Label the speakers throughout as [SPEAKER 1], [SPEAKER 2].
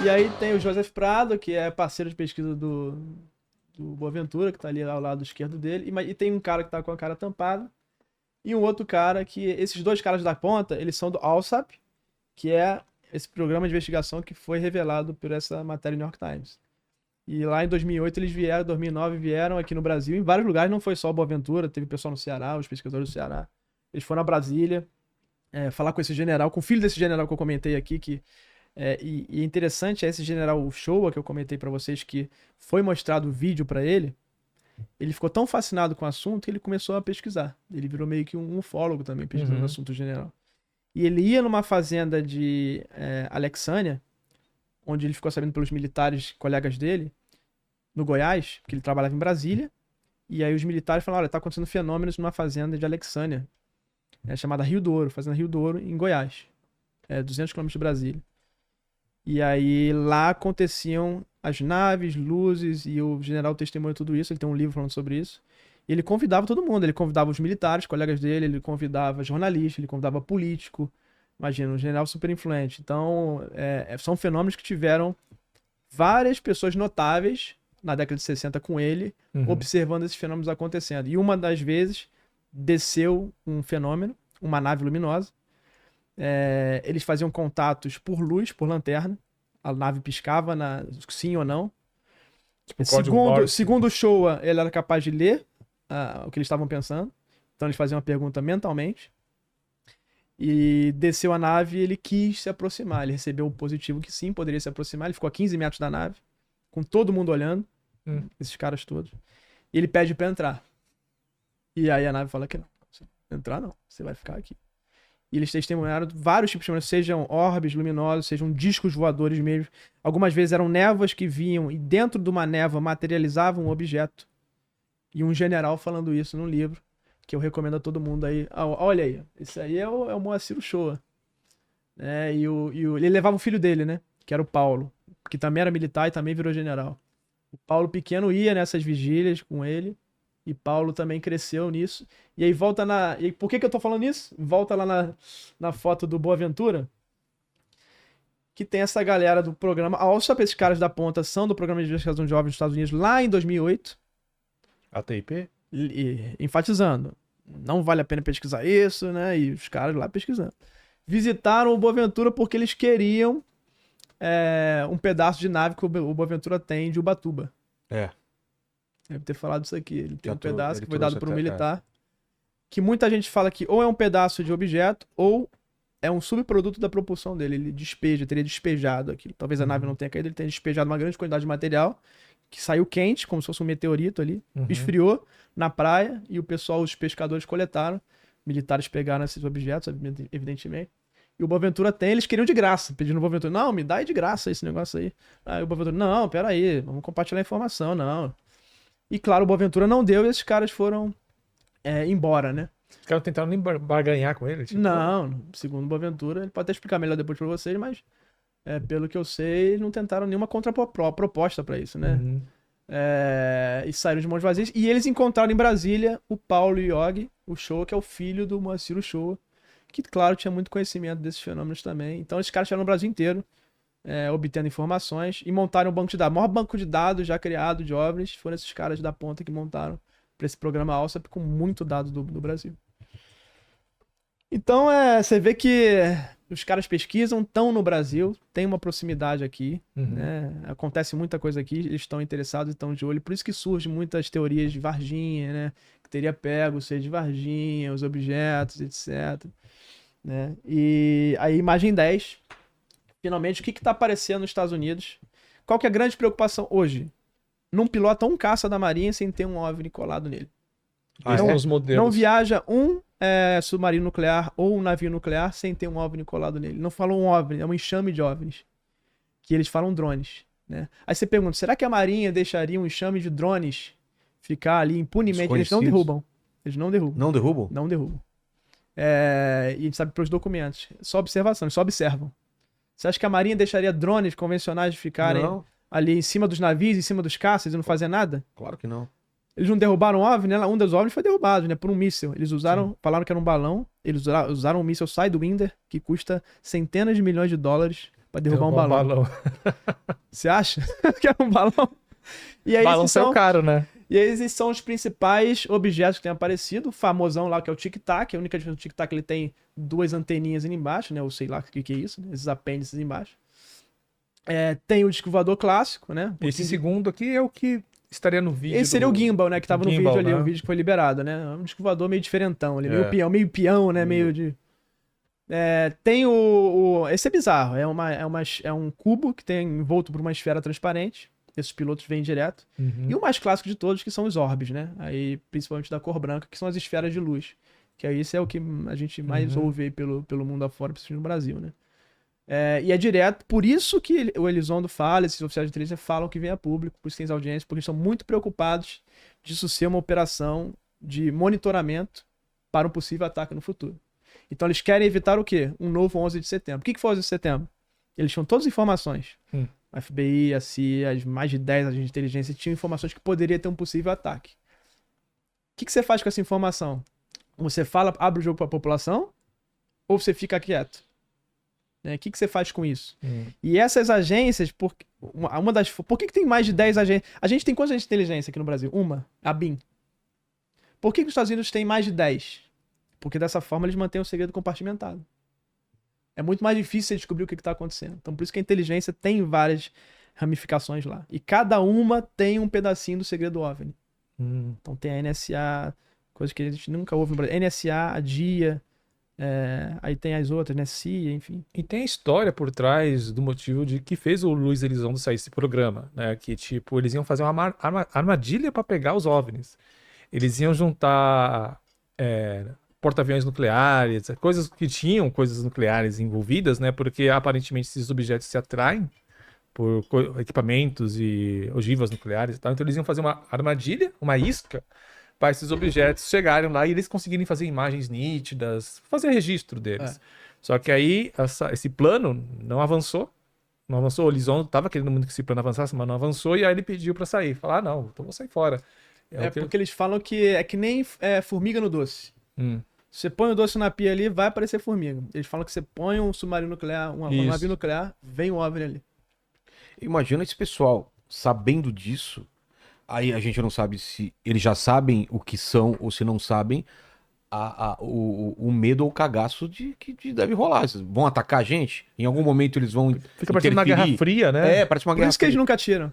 [SPEAKER 1] E aí tem o Joseph Prado, que é parceiro de pesquisa do Boaventura, que tá ali ao lado esquerdo dele. E tem um cara que tá com a cara tampada. E um outro cara que... Esses dois caras da ponta, eles são do ALSAP, que é esse programa de investigação que foi revelado por essa matéria do New York Times. E lá em 2008 eles vieram, 2009 vieram aqui no Brasil, em vários lugares, não foi só o Boaventura, teve pessoal no Ceará, os pesquisadores do Ceará. Eles foram a Brasília, falar com esse general, com o filho desse general que eu comentei aqui, que... e interessante é esse general Shoa, que eu comentei pra vocês, que foi mostrado o vídeo pra ele. Ele ficou tão fascinado com o assunto que ele começou a pesquisar. Ele virou meio que um ufólogo também, pesquisando o assunto general. E ele ia numa fazenda de Alexânia, onde ele ficou sabendo pelos militares, colegas dele, no Goiás, porque ele trabalhava em Brasília. E aí os militares falaram, olha, tá acontecendo fenômenos numa fazenda de Alexânia, chamada Rio do Ouro, fazenda Rio do Ouro, em Goiás. 200 km de Brasília. E aí lá aconteciam as naves, luzes, e o general testemunhou tudo isso, ele tem um livro falando sobre isso. E ele convidava todo mundo, ele convidava os militares, colegas dele, ele convidava jornalistas, ele convidava político. Imagina, um general super influente. Então, são fenômenos que tiveram várias pessoas notáveis na década de 60 com ele, observando esses fenômenos acontecendo. E uma das vezes desceu um fenômeno, uma nave luminosa. Eles faziam contatos por luz, por lanterna. A nave piscava, sim ou não.
[SPEAKER 2] Tipo,
[SPEAKER 1] Segundo o Shoa, ele era capaz de ler o que eles estavam pensando. Então eles faziam uma pergunta mentalmente. E desceu a nave e ele quis se aproximar. Ele recebeu o positivo que sim, poderia se aproximar. Ele ficou a 15 metros da nave, com todo mundo olhando, esses caras todos. E ele pede pra entrar. E aí a nave fala que não. Entrar não, você vai ficar aqui. E eles testemunharam vários tipos de fenômenos, sejam orbes luminosos, sejam discos voadores mesmo. Algumas vezes eram névoas que vinham e dentro de uma névoa materializavam um objeto. E um general falando isso num livro, que eu recomendo a todo mundo aí. Olha aí, esse aí é o Moacir Shoa. Ele levava o filho dele, né? Que era o Paulo, que também era militar e também virou general. O Paulo pequeno ia nessas vigílias com ele. E Paulo também cresceu nisso. E aí volta na... E por que eu tô falando isso? Volta lá na foto do Boaventura, que tem essa galera do programa... Só esses caras da ponta são do programa de investigação de jovens dos Estados Unidos lá em 2008.
[SPEAKER 2] ATIP?
[SPEAKER 1] Enfatizando. Não vale a pena pesquisar isso, né? E os caras lá pesquisando. Visitaram o Boaventura porque eles queriam um pedaço de nave que o Boaventura tem de Ubatuba. Deve ter falado isso aqui. Ele tem um pedaço que foi dado por um militar. Que muita gente fala que ou é um pedaço de objeto ou é um subproduto da propulsão dele. Ele teria despejado aquilo. Talvez a nave não tenha caído, ele tenha despejado uma grande quantidade de material que saiu quente, como se fosse um meteorito ali. Esfriou na praia e os pescadores coletaram. Militares pegaram esses objetos, evidentemente. E o Boaventura eles queriam de graça, pedindo o Boaventura, não, me dá aí de graça esse negócio aí. Aí o Boaventura, não, peraí, vamos compartilhar a informação, não. E claro, o Boaventura não deu e esses caras foram embora, né?
[SPEAKER 2] Os caras tentaram nem barganhar com ele? Tipo...
[SPEAKER 1] Não, segundo o Boaventura, ele pode até explicar melhor depois pra vocês, mas pelo que eu sei, não tentaram nenhuma contraproposta pra isso, né? E saíram de mãos vazias. E eles encontraram em Brasília o Paulo Yogi, o Shoa, que é o filho do Moacir Shoa, que, claro, tinha muito conhecimento desses fenômenos também. Então, esses caras estiveram no Brasil inteiro, obtendo informações e montaram um banco de dados. O maior banco de dados já criado de OVNIs foram esses caras da ponta que montaram para esse programa ALSAP com muito dado do Brasil. Então, você vê que os caras pesquisam, estão no Brasil, tem uma proximidade aqui, né? Acontece muita coisa aqui, eles estão interessados, estão de olho. Por isso que surgem muitas teorias de Varginha, né? Que teria pego o ser de Varginha, os objetos, etc. Né? E a imagem 10, finalmente, o que está aparecendo nos Estados Unidos? Qual que é a grande preocupação hoje? Não pilota um caça da Marinha sem ter um OVNI colado nele.
[SPEAKER 2] Os modelos.
[SPEAKER 1] Não viaja um submarino nuclear ou um navio nuclear sem ter um OVNI colado nele. Não falam um OVNI, é um enxame de OVNIs. Que eles falam drones. Né? Aí você pergunta, será que a Marinha deixaria um enxame de drones ficar ali impunemente? Eles não derrubam. Eles não derrubam.
[SPEAKER 3] Não derrubam?
[SPEAKER 1] Não derrubam. E a gente sabe pelos documentos. Só observação, eles só observam. Você acha que a Marinha deixaria drones convencionais ficarem ali em cima dos navios, em cima dos caças e não fazer nada?
[SPEAKER 3] Claro que não.
[SPEAKER 1] Eles não derrubaram o OVNI, né? Um dos OVNIs foi derrubado, né? Por um míssil. Eles falaram que era um balão. Eles usaram um míssil Sidewinder, que custa centenas de milhões de dólares pra derrubar um balão. Você acha que é um balão? E aí,
[SPEAKER 2] Balão saiu caro, né?
[SPEAKER 1] E esses são os principais objetos que têm aparecido. O famosão lá, que é o tic-tac. A única diferença do tic-tac, ele tem 2 anteninhas ali embaixo, né? Ou sei lá o que é isso, né? Esses apêndices embaixo. Tem o disco voador clássico, né?
[SPEAKER 2] Esse segundo aqui é o que estaria no vídeo.
[SPEAKER 1] Esse seria o gimbal, né? Que tava no
[SPEAKER 2] gimbal,
[SPEAKER 1] vídeo ali,
[SPEAKER 2] né?
[SPEAKER 1] o vídeo que foi liberado, né? Um disco voador meio diferentão ali,
[SPEAKER 2] É.
[SPEAKER 1] meio peão, né? Meio de... tem esse é bizarro, é um cubo que tem envolto por uma esfera transparente. Esses pilotos vêm direto.
[SPEAKER 2] Uhum.
[SPEAKER 1] E o mais clássico de todos, que são os orbes, né? Aí, principalmente da cor branca, que são as esferas de luz. Que aí isso é o que a gente mais ouve aí pelo mundo afora, principalmente no Brasil, né? E é direto, por isso que o Elizondo fala, esses oficiais de inteligência falam que vem a público, por isso tem as audiências, porque eles estão muito preocupados disso ser uma operação de monitoramento para um possível ataque no futuro. Então eles querem evitar o quê? Um novo 11 de setembro. O que foi 11 de setembro? Eles tinham todas as informações. A FBI, a CIA, as mais de 10 agentes de inteligência tinham informações que poderia ter um possível ataque. O que você faz com essa informação? Você abre o jogo para a população ou você fica quieto? O que você faz com isso? E essas agências, por que tem mais de 10 agências? A gente tem quantas agências de inteligência aqui no Brasil? Uma, a BIM. Por que os Estados Unidos têm mais de 10? Porque dessa forma eles mantêm o segredo compartimentado. É muito mais difícil você descobrir o que está acontecendo. Então por isso que a inteligência tem várias ramificações lá. E cada uma tem um pedacinho do segredo OVNI. Então tem a NSA, coisa que a gente nunca ouve no Brasil. NSA, a DIA... aí tem as outras, né? CIA, enfim.
[SPEAKER 2] E tem a história por trás do motivo de que fez o Luiz Elizondo sair desse programa, né? Que, tipo, eles iam fazer uma armadilha para pegar os OVNIs. Eles iam juntar porta-aviões nucleares, coisas nucleares envolvidas, né? Porque aparentemente esses objetos se atraem por equipamentos e ogivas nucleares e tal. Então eles iam fazer uma armadilha, uma isca, para esses objetos chegarem lá e eles conseguirem fazer imagens nítidas, fazer registro deles. Só que aí esse plano não avançou. O Elizondo estava querendo muito que esse plano avançasse, mas não avançou, e aí ele pediu para sair. Falar, não, então vou sair fora.
[SPEAKER 1] Porque eles falam que é que nem formiga no doce. Você põe o doce na pia ali, vai aparecer formiga. Eles falam que você põe um submarino nuclear, um navio nuclear, vem um OVNI ali.
[SPEAKER 3] Imagina esse pessoal sabendo disso. Aí a gente não sabe se eles já sabem o que são ou se não sabem o medo ou o cagaço que deve rolar. Eles vão atacar a gente? Em algum momento eles vão
[SPEAKER 2] Fica parecendo uma Guerra Fria, né?
[SPEAKER 3] Parece uma
[SPEAKER 1] Por
[SPEAKER 3] Guerra
[SPEAKER 1] isso que
[SPEAKER 3] Fria.
[SPEAKER 1] eles nunca atiram.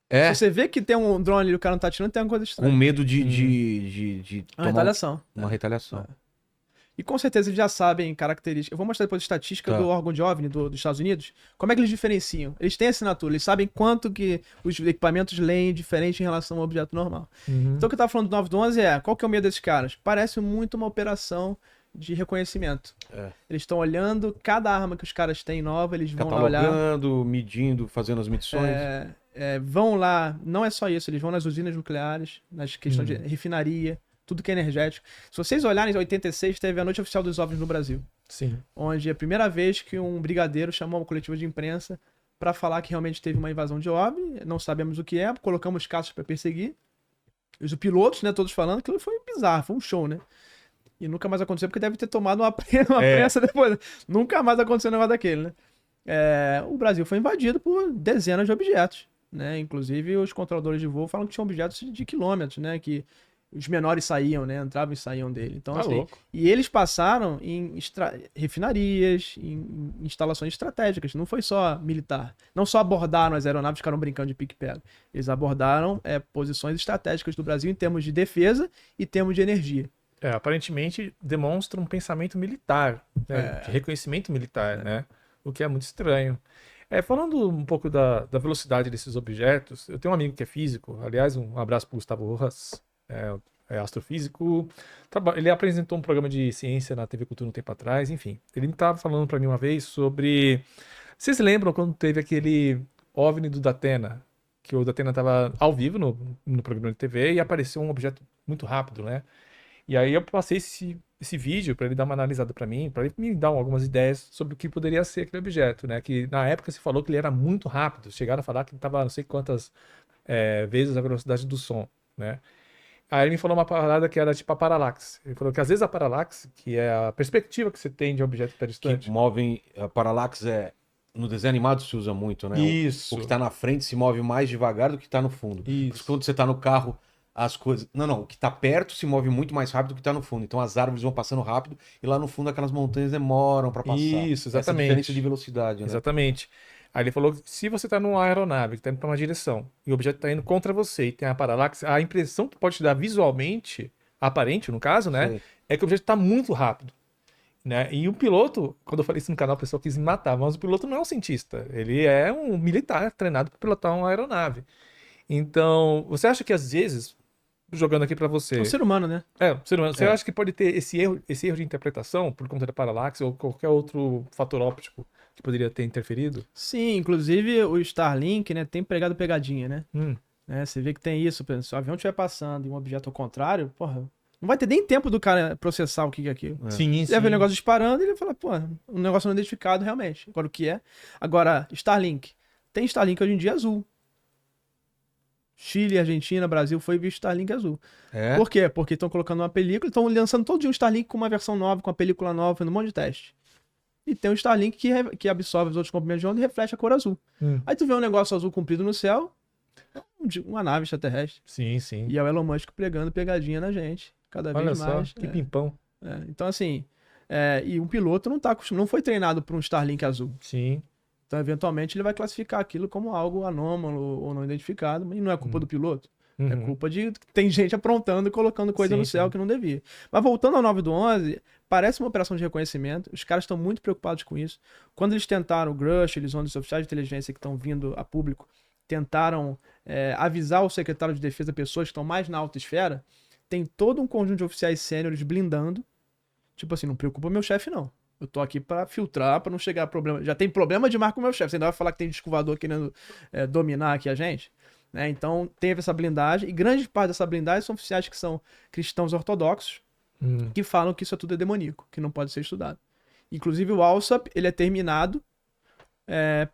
[SPEAKER 1] Se você vê que tem um drone ali e o cara não tá atirando, tem alguma coisa estranha.
[SPEAKER 3] Com medo de
[SPEAKER 1] Uma retaliação.
[SPEAKER 3] Uma retaliação.
[SPEAKER 1] E com certeza eles já sabem características. Eu vou mostrar depois a estatística do órgão de OVNI dos Estados Unidos. Como é que eles diferenciam? Eles têm assinatura, eles sabem quanto que os equipamentos leem diferente em relação ao objeto normal. Então o que eu tava falando do 9 do 11 qual que é o medo desses caras? Parece muito uma operação de reconhecimento. Eles estão olhando cada arma que os caras têm nova, eles vão lá olhar.
[SPEAKER 3] Catalogando, medindo, fazendo as medições.
[SPEAKER 1] Vão lá, não é só isso, eles vão nas usinas nucleares, nas questões de refinaria, tudo que é energético. Se vocês olharem, em 86 teve a Noite Oficial dos OVNIs no Brasil.
[SPEAKER 2] Sim.
[SPEAKER 1] Onde é a primeira vez que um brigadeiro chamou uma coletiva de imprensa para falar que realmente teve uma invasão de OVNI, não sabemos o que é, colocamos caças para perseguir. Os pilotos, né, todos falando, aquilo foi bizarro, foi um show, né? E nunca mais aconteceu, porque deve ter tomado uma prensa depois. Nunca mais aconteceu um negócio daquele, né? O Brasil foi invadido por dezenas de objetos, né? Inclusive, os controladores de voo falam que tinham objetos de quilômetros, né? Que os menores saíam, né? Entravam e saíam dele. Então, assim,
[SPEAKER 2] louco.
[SPEAKER 1] e eles passaram em refinarias, em instalações estratégicas. Não foi só militar. Não só abordaram as aeronaves, ficaram brincando de pique-pega. Eles abordaram posições estratégicas do Brasil em termos de defesa e termos de energia.
[SPEAKER 2] Aparentemente demonstra um pensamento militar, né? De reconhecimento militar, né? O que é muito estranho. Falando um pouco da velocidade desses objetos, eu tenho um amigo que é físico, aliás, um abraço para o Gustavo Rojas, é astrofísico. Ele apresentou um programa de ciência na TV Cultura um tempo atrás, enfim. Ele estava falando para mim uma vez sobre... Vocês lembram quando teve aquele OVNI do Datena? Que o Datena estava ao vivo no programa de TV e apareceu um objeto muito rápido, né? E aí eu passei esse vídeo para ele dar uma analisada para mim, para ele me dar algumas ideias sobre o que poderia ser aquele objeto, né? Que na época se falou que ele era muito rápido, chegaram a falar que ele estava não sei quantas vezes a velocidade do som, né? Aí ele me falou uma parada que era tipo a paralaxe. Ele falou que às vezes a paralaxe, que é a perspectiva que você tem de um objeto que está distante.
[SPEAKER 3] Que movem, a paralaxe No desenho animado se usa muito, né?
[SPEAKER 2] Isso.
[SPEAKER 3] O que tá na frente se move mais devagar do que tá no fundo.
[SPEAKER 2] Isso.
[SPEAKER 3] Quando você tá no carro, as coisas... Não, o que tá perto se move muito mais rápido do que tá no fundo. Então as árvores vão passando rápido e lá no fundo aquelas montanhas demoram para passar.
[SPEAKER 2] Isso,
[SPEAKER 3] Essa
[SPEAKER 2] exatamente.
[SPEAKER 3] diferença de velocidade, né?
[SPEAKER 2] Exatamente. Aí ele falou que se você tá numa aeronave que tá indo pra uma direção e o objeto tá indo contra você e tem a paralaxe, a impressão que pode te dar visualmente, aparente no caso, né?
[SPEAKER 3] Sei.
[SPEAKER 2] É que o objeto tá muito rápido. Né? E o piloto, quando eu falei isso no canal, o pessoal quis me matar, mas o piloto não é um cientista. Ele é um militar treinado para pilotar uma aeronave. Então, você acha que às vezes, jogando aqui para você...
[SPEAKER 1] É um ser humano, né?
[SPEAKER 2] Ser humano. Você
[SPEAKER 3] É.
[SPEAKER 2] acha que pode ter esse erro de interpretação por conta da paralaxe ou qualquer outro fator óptico que poderia ter interferido?
[SPEAKER 1] Sim, inclusive o Starlink, né, tem pregado pegadinha, né? Né, você vê que tem isso, por exemplo, se o avião estiver passando e um objeto ao contrário, porra, não vai ter nem tempo do cara processar o que é aquilo.
[SPEAKER 2] Sim,
[SPEAKER 1] Ele vai ver o negócio disparando e ele vai falar, pô, um negócio não identificado realmente. Agora o que é? Agora, Starlink. Tem Starlink hoje em dia azul. Chile, Argentina, Brasil foi visto Starlink azul.
[SPEAKER 3] É?
[SPEAKER 1] Por quê? Porque estão colocando uma película, estão lançando todo dia um Starlink com uma versão nova, com uma película nova, fazendo um monte de teste. E tem um Starlink que absorve os outros comprimentos de onda e reflete a cor azul. Aí tu vê um negócio azul comprido no céu, uma nave extraterrestre.
[SPEAKER 2] Sim, sim.
[SPEAKER 1] E é o Elon Musk pregando pegadinha na gente, cada
[SPEAKER 2] Olha
[SPEAKER 1] vez
[SPEAKER 2] só,
[SPEAKER 1] mais.
[SPEAKER 2] que pimpão.
[SPEAKER 1] Então assim, e um piloto não foi treinado para um Starlink azul.
[SPEAKER 2] Sim.
[SPEAKER 1] Então, eventualmente, ele vai classificar aquilo como algo anômalo ou não identificado, mas não é culpa do piloto. É culpa de... Tem gente aprontando e colocando coisa
[SPEAKER 2] Sim,
[SPEAKER 1] no céu
[SPEAKER 2] sim.
[SPEAKER 1] que não devia. Mas voltando ao 9 do 11, parece uma operação de reconhecimento. Os caras estão muito preocupados com isso. Quando eles tentaram, o Grush, eles os oficiais de inteligência que estão vindo a público, tentaram avisar o secretário de defesa, pessoas que estão mais na alta esfera, tem todo um conjunto de oficiais sêniores blindando. Tipo assim, não preocupa meu chefe, não. Eu tô aqui pra filtrar, pra não chegar a problema. Já tem problema demais com o meu chefe. Você ainda vai falar que tem disco voador querendo dominar aqui a gente? Né? Então, teve essa blindagem. E grande parte dessa blindagem são oficiais que são cristãos ortodoxos, que falam que isso é tudo demoníaco, que não pode ser estudado. Inclusive, o ALSAP, ele é terminado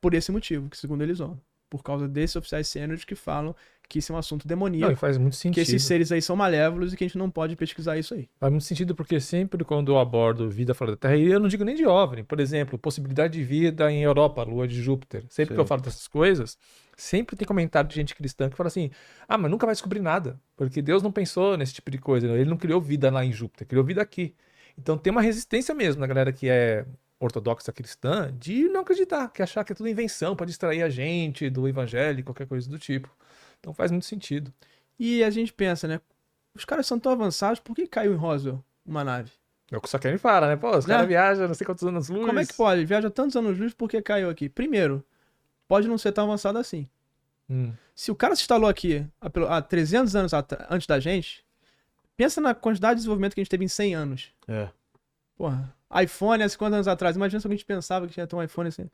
[SPEAKER 1] por esse motivo, que segundo eles vão. Por causa desses oficiais sêniores que falam que isso é um assunto demoníaco.
[SPEAKER 2] Não, e faz muito
[SPEAKER 1] Que
[SPEAKER 2] sentido.
[SPEAKER 1] esses seres aí são malévolos e que a gente não pode pesquisar isso aí.
[SPEAKER 2] Faz muito sentido porque sempre quando eu abordo vida fora da Terra, e eu não digo nem de OVNI, por exemplo, possibilidade de vida em Europa, Lua de Júpiter. Sempre que eu falo dessas coisas, sempre tem comentário de gente cristã que fala assim, mas nunca vai descobrir nada, porque Deus não pensou nesse tipo de coisa, ele não criou vida lá em Júpiter, criou vida aqui. Então tem uma resistência mesmo na galera que é ortodoxa cristã de não acreditar, que achar que é tudo invenção para distrair a gente do evangelho, qualquer coisa do tipo. Então faz muito sentido.
[SPEAKER 1] E a gente pensa, né? Os caras são tão avançados, por que caiu em Roswell uma nave?
[SPEAKER 2] É o que só querem falar, né? Pô, os caras viajam não sei quantos anos luz.
[SPEAKER 1] Como é que pode? Viaja tantos anos luz, por que caiu aqui? Primeiro, pode não ser tão avançado assim. Se o cara se instalou aqui há 300 anos antes da gente, pensa na quantidade de desenvolvimento que a gente teve em 100 anos. Porra, iPhone há 50 anos atrás. Imagina se a gente pensava que tinha ter um iPhone assim.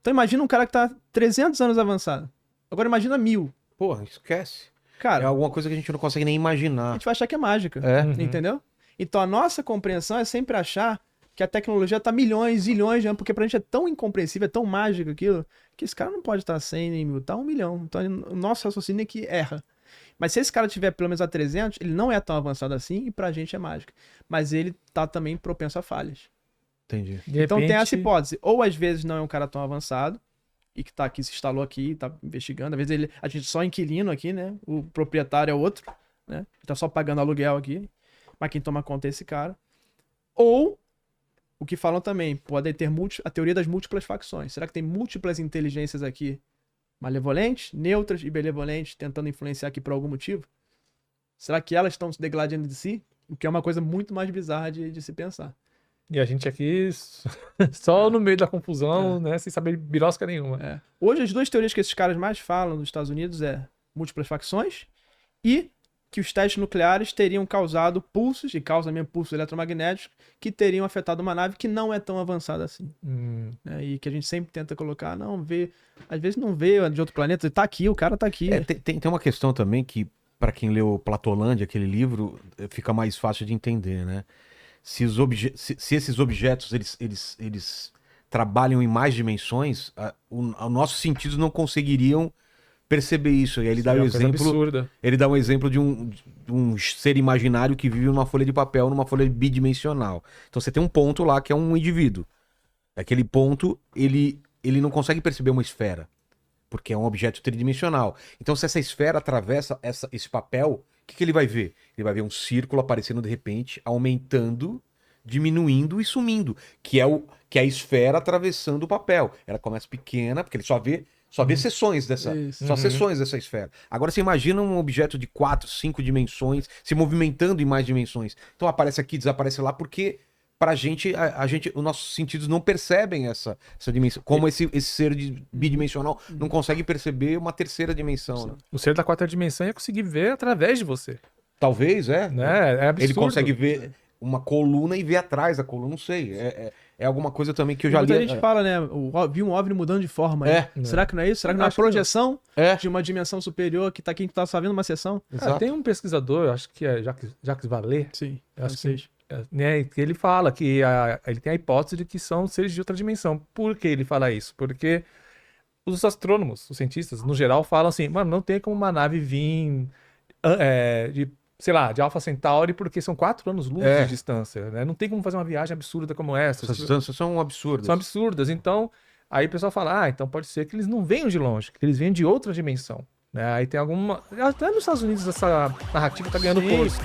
[SPEAKER 1] Então imagina um cara que tá 300 anos avançado. Agora imagina 1000.
[SPEAKER 3] Porra, esquece.
[SPEAKER 1] Cara,
[SPEAKER 3] É alguma coisa que a gente não consegue nem
[SPEAKER 1] a
[SPEAKER 3] imaginar.
[SPEAKER 1] gente vai achar que é mágica. Entendeu? Então a nossa compreensão é sempre achar que a tecnologia tá milhões, zilhões de anos, porque pra gente é tão incompreensível, é tão mágico aquilo, que esse cara não pode estar 100 nem 1000, tá 1 milhão. Então o nosso raciocínio é que erra. Mas se esse cara tiver pelo menos a 300, ele não é tão avançado assim e pra gente é mágica. Mas ele tá também propenso a falhas.
[SPEAKER 3] Entendi.
[SPEAKER 1] Então tem essa hipótese. Ou às vezes não é um cara tão avançado e que tá aqui, se instalou aqui, tá investigando. Às vezes a gente só é inquilino aqui, né? O proprietário é outro, né? Tá só pagando aluguel aqui. Mas quem toma conta é esse cara. Ou, o que falam também, pode ter a teoria das múltiplas facções. Será que tem múltiplas inteligências aqui malevolentes, neutras e benevolentes tentando influenciar aqui por algum motivo? Será que elas estão se degladiando de si? O que é uma coisa muito mais bizarra de se pensar.
[SPEAKER 2] E a gente aqui só no meio da confusão, né? Sem saber birosca nenhuma.
[SPEAKER 1] Hoje, as duas teorias que esses caras mais falam nos Estados Unidos é múltiplas facções e que os testes nucleares teriam causado pulsos, e causam mesmo pulsos eletromagnéticos, que teriam afetado uma nave que não é tão avançada assim. E que a gente sempre tenta colocar, não, vê. Às vezes não vê de outro planeta, tá aqui, o cara tá aqui.
[SPEAKER 3] Tem uma questão também que, para quem leu Platolândia, aquele livro, fica mais fácil de entender, né? Se esses objetos eles trabalham em mais dimensões, os nossos sentidos não conseguiriam perceber isso. E aí ele dá o exemplo. Ele dá um exemplo de um ser imaginário que vive numa folha de papel, numa folha bidimensional. Então você tem um ponto lá que é um indivíduo. Aquele ponto, ele ele não consegue perceber uma esfera, porque é um objeto tridimensional. Então, se essa esfera atravessa esse papel, o que ele vai ver? Ele vai ver um círculo aparecendo de repente, aumentando, diminuindo e sumindo, que é a esfera atravessando o papel. Ela começa pequena, porque ele só vê seções
[SPEAKER 1] Isso.
[SPEAKER 3] só seções dessa esfera. Agora você imagina um objeto de 4, 5 dimensões se movimentando em mais dimensões. Então aparece aqui, desaparece lá, porque pra gente, os nossos sentidos não percebem essa dimensão. Como esse ser bidimensional não consegue perceber uma terceira dimensão. Né?
[SPEAKER 2] O ser da quarta dimensão ia conseguir ver através de você.
[SPEAKER 3] Talvez,
[SPEAKER 2] Né? É absurdo.
[SPEAKER 3] Ele consegue ver uma coluna e ver atrás da coluna, não sei. É alguma coisa também que eu já li.
[SPEAKER 1] Muita gente fala, né? Vi um OVNI mudando de forma.
[SPEAKER 3] É.
[SPEAKER 1] Né? Será que não é isso? Será que não é uma
[SPEAKER 2] Acho que não.
[SPEAKER 1] projeção
[SPEAKER 3] É.
[SPEAKER 1] de uma dimensão superior que tá aqui, que tá só vendo uma sessão?
[SPEAKER 3] Exato.
[SPEAKER 2] Tem um pesquisador, acho que é Jacques Vallée,
[SPEAKER 1] Sim.
[SPEAKER 2] acho
[SPEAKER 1] Vocês.
[SPEAKER 2] né, que ele fala que ele tem a hipótese de que são seres de outra dimensão. Por que ele fala isso? Porque os astrônomos, os cientistas, no geral, falam assim, mano, não tem como uma nave vir de Alpha Centauri, porque são 4 anos-luz de distância, né? Não tem como fazer uma viagem absurda como essa.
[SPEAKER 3] Essas distâncias são absurdas.
[SPEAKER 2] São absurdas. Então, aí o pessoal fala, então pode ser que eles não venham de longe, que eles venham de outra dimensão. Né? Aí tem alguma... Até nos Estados Unidos essa narrativa tá ganhando
[SPEAKER 1] Sim.
[SPEAKER 2] força.